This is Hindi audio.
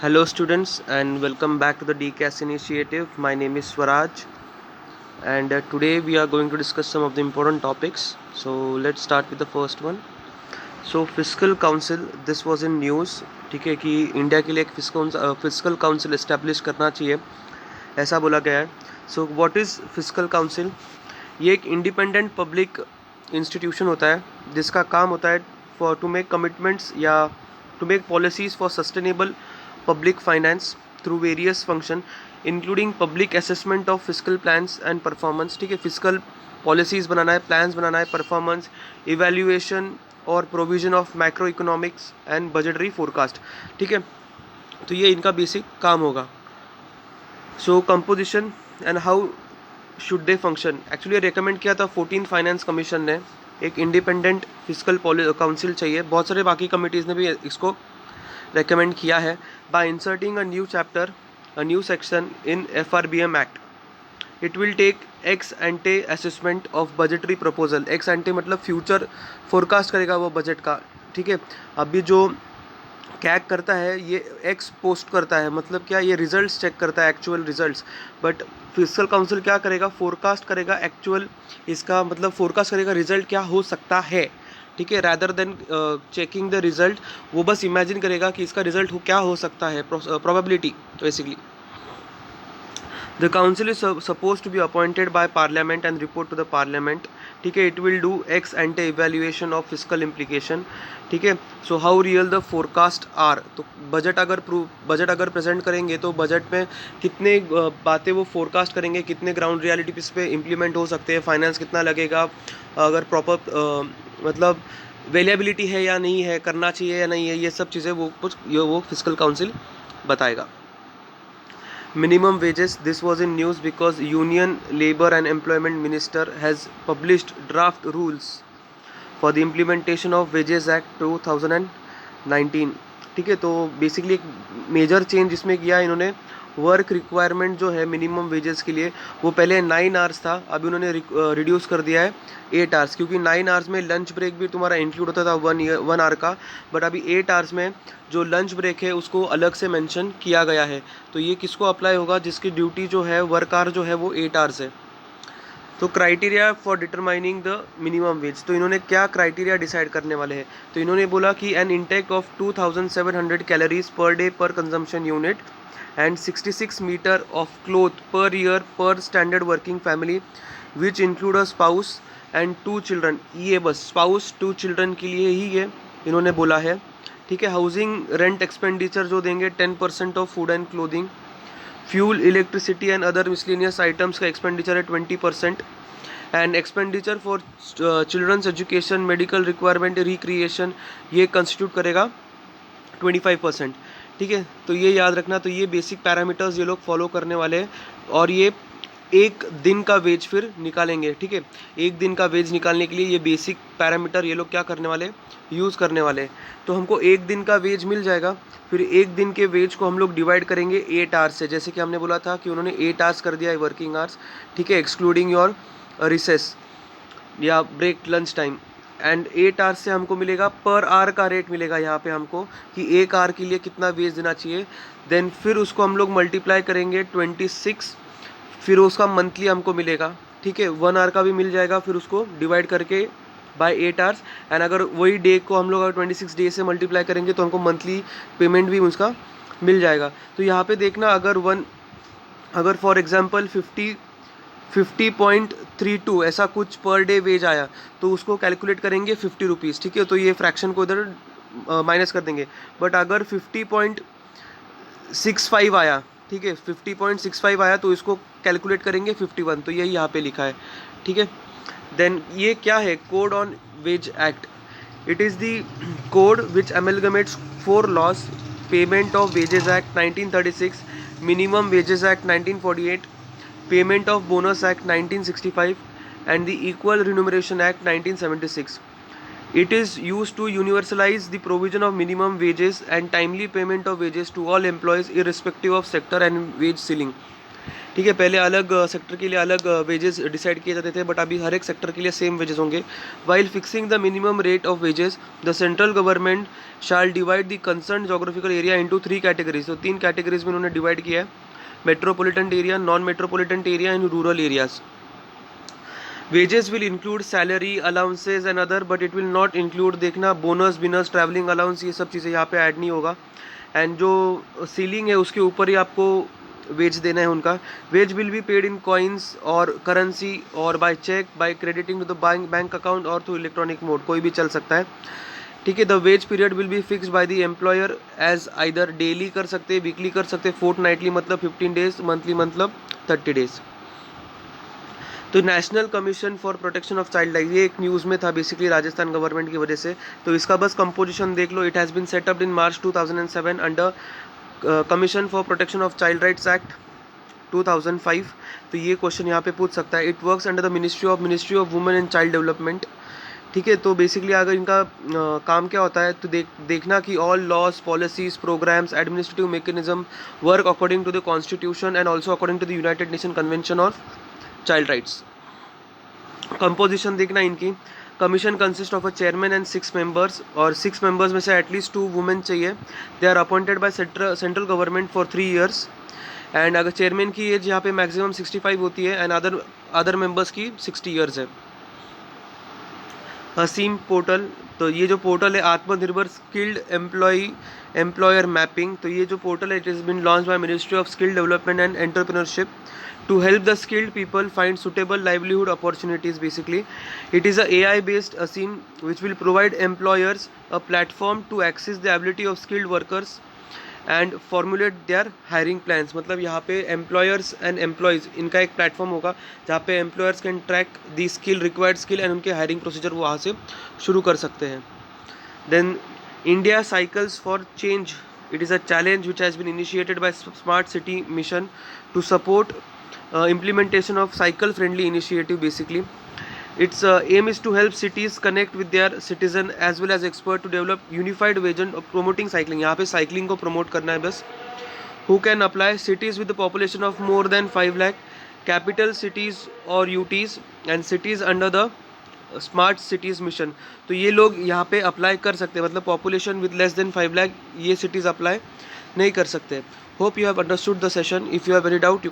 Hello, students, and welcome back to the DCAS initiative. My name is Swaraj, and today we are going to discuss some of the important topics. So, let's start with the first one. So, Fiscal Council, this was in news. ठीक है कि इंडिया के लिए एक फिस्कल काउंसिल इस्टेब्लिश करना चाहिए, ऐसा बोला गया है. So what is fiscal council? ये एक इंडिपेंडेंट पब्लिक इंस्टीट्यूशन होता है जिसका काम होता है फॉर टू मेक कमिटमेंट्स या to make policies for sustainable public finance through various function including public assessment of fiscal plans and performance. ठीक है, फिजिकल पॉलिसीज़ बनाना है, प्लान्स बनाना है, परफॉर्मेंस इवैल्यूएशन और provision of macroeconomics and budgetary forecast. ठीक है, तो ये इनका बेसिक काम होगा. So composition and how should they function. Actually recommend किया था 14 फाइनेंस कमीशन ने एक इंडिपेंडेंट फिजिकल काउंसिल चाहिए. बहुत सारे बाकी कमिटीज़ ने भी इसको recommend किया है by inserting a new chapter, a new section in FRBM Act. It will take ex ante assessment of budgetary proposal. ex ante मतलब फ्यूचर फोरकास्ट करेगा वो बजट का. ठीक है, अभी जो कैग करता है ये एक्स पोस्ट करता है, मतलब क्या, ये रिजल्ट्स चेक करता है, actual results. But physical council क्या करेगा? फोरकास्ट करेगा एक्चुअल, इसका मतलब फोरकास्ट करेगा रिजल्ट क्या हो सकता है. ठीक है, rather than checking the result, वो बस इमेजिन करेगा कि इसका रिजल्ट क्या हो सकता है, probability basically. The council is suppose to be appointed by parliament and report to the parliament. ठीक है, it will do ex ante evaluation of physical implication. ठीक है, so how real the forecast are. तो बजट अगर प्रेजेंट करेंगे तो बजट में कितने बातें वो फोरकास्ट करेंगे, कितने ग्राउंड रियलिटी पे इम्प्लीमेंट हो सकते हैं, फाइनेंस कितना लगेगा, अगर प्रॉपर मतलब वेलिएबिलिटी है या नहीं है, करना चाहिए या नहीं है, ये सब चीज़ें वो फिजिकल काउंसिल बताएगा. Minimum wages, this was in news because union labour and employment minister has published draft rules for the implementation of wages act 2019. ठीक है, तो बेसिकली एक मेजर चेंज इसमें किया इन्होंने. वर्क रिक्वायरमेंट जो है मिनिमम वेजेस के लिए वो पहले 9 आवर्स था, अभी उन्होंने रिड्यूस कर दिया है 8 आवर्स, क्योंकि 9 आवर्स में लंच ब्रेक भी तुम्हारा इंक्लूड होता था 1 आवर का. बट अभी 8 आवर्स में जो लंच ब्रेक है उसको अलग से मेंशन किया गया है. तो ये किसको अप्लाई होगा? जिसकी ड्यूटी जो है, वर्क आवर जो है वो 8 आवर्स है. तो criteria for determining the minimum wage, तो इन्होंने क्या क्राइटेरिया डिसाइड करने वाले हैं? तो इन्होंने बोला कि an intake of 2700 calories per day per consumption unit and 66 metre of cloth per year per standard working family which include a spouse and 2 children. ये बस स्पाउस 2 चिल्ड्रन के लिए ही ये इन्होंने बोला है. ठीक है, हाउसिंग रेंट एक्सपेंडिचर जो देंगे 10% of food and clothing. Fuel, electricity and other miscellaneous items का एक्सपेंडिचर है 20%. And expenditure for children's education, medical requirement, recreation, ये कंस्टिट्यूट करेगा 25%. ठीक है, तो ये याद रखना. तो ये बेसिक पैरामीटर्स ये लोग फॉलो करने वाले हैं और ये एक दिन का वेज फिर निकालेंगे. ठीक है, एक दिन का वेज निकालने के लिए ये बेसिक पैरामीटर ये लोग क्या करने वाले, यूज़ करने वाले. तो हमको एक दिन का वेज मिल जाएगा, फिर एक दिन के वेज को हम लोग डिवाइड करेंगे 8 आवर्स से. जैसे कि हमने बोला था कि उन्होंने 8 आवर्स कर दिया है वर्किंग आवर्स. ठीक है, एक्सक्लूडिंग योर रिसेस या break, lunch time. And 8 hours से हमको मिलेगा पर आवर का रेट मिलेगा यहाँ पे हमको कि एक आवर के लिए कितना वेज देना चाहिए. देन फिर उसको हम लोग मल्टीप्लाई करेंगे 26, फिर उसका मंथली हमको मिलेगा. ठीक है, 1 आवर का भी मिल जाएगा, फिर उसको डिवाइड करके बाय 8 आवर्स. एंड अगर वही डे को हम लोग अगर 26 डे से मल्टीप्लाई करेंगे तो हमको मंथली पेमेंट भी उसका मिल जाएगा. तो यहाँ पे देखना, अगर फॉर एग्जांपल 50.32 ऐसा कुछ पर डे वेज आया तो उसको कैलकुलेट करेंगे 50 रुपीज़. ठीक है, तो ये फ्रैक्शन को इधर माइनस कर देंगे. बट अगर 50.65 आया, ठीक है, 50.65 आया तो इसको कैलकुलेट करेंगे 51. तो यही यहाँ पे लिखा है. ठीक है, देन ये क्या है? Code on wage act. It is the code which amalgamates 4 laws: payment of wages act 1936, minimum wages act 1948, payment of bonus act 1965 and the Equal Remuneration Act 1976. It is used to universalize the provision of minimum wages and timely payment of wages to all employees irrespective of sector and wage ceiling. ठीक है, पहले अलग सेक्टर के लिए अलग वेजेस डिसाइड किए जाते थे, बट अभी हर एक सेक्टर के लिए सेम वेजेस होंगे. While fixing the minimum rate of wages, the central government shall divide the concern geographical area into 3 categories. तो 3 कैटेगरीज में उन्होंने डिवाइड किया है, metropolitan area, non metropolitan area and rural areas. Wages will include salary, allowances and other, but it will not include, देखना, बोनस, बिनस, ट्रैवलिंग अलाउंस, ये सब चीज़ें यहाँ पे ऐड नहीं होगा. एंड जो सीलिंग है उसके ऊपर ही आपको वेज देना है उनका. Wage will be paid in coins और करेंसी और by cheque, by crediting to the bank account और थ्रू इलेक्ट्रॉनिक मोड, कोई भी चल सकता है. ठीक है. The wage period will be fixed by the employer as either daily कर सकते, वीकली कर सकते, फोर्टनाइटली मतलब 15 डेज, मंथली मतलब 30 डेज. तो national commission for protection of child right, ये एक न्यूज़ में था बेसिकली राजस्थान गवर्नमेंट की वजह से. तो इसका बस कंपोजिशन देख लो. It has been set up in March 2007 under commission for protection of child rights act 2005. तो ये क्वेश्चन यहाँ पे पूछ सकता है. It works under the ministry of women and child development. ठीक है. तो बेसिकली अगर इनका काम क्या होता है, तो देखना कि all laws, policies, programmes, administrative mechanism work according to the constitution and also according to the United Nation convention of child rights. Composition देखना इनकी. Commission consist of a chairman and 6 members, और 6 मेंबर्स में से एटलीस्ट 2 वुमेन चाहिए. They are appointed by central government for 3 years. And अगर चेयरमैन की एज यहाँ पे मैक्सिमम 65 होती है एंड अदर मेंबर्स की 60 ईयर्स है. हसीम पोर्टल, तो ये जो पोर्टल है आत्मनिर्भर स्किल्ड एम्प्लॉयर मैपिंग. तो ये जो पोर्टल है, it is been launched by ministry of skill development and entrepreneurship to help the skilled people find suitable livelihood opportunities. Basically, it is a AI based ASIM which will provide employers a platform to access the ability of skilled workers and formulate their hiring plans. मतलब यहाँ पे employers and employees इनका एक प्लेटफॉर्म होगा जहाँ पे employers can track the skill, required skill and उनके hiring procedure वो वहाँ से शुरू कर सकते हैं. Then India Cycles for Change. It is a challenge which has been initiated by Smart City Mission to support implementation of cycle friendly initiative. Basically, its aim is to help cities connect with their citizen as well as expert to develop unified vision of promoting cycling. यहाँ पे cycling को promote करना है बस. Who can apply? Cities with the population of more than 5 lakh, capital cities or UTs and cities under the smart cities mission. तो ये लोग यहाँ पे अप्लाई कर सकते हैं. मतलब population with less than 5 lakh ये सिटीज़ अप्लाई नहीं कर सकते. Hope you have understood the session. If you have any doubt you can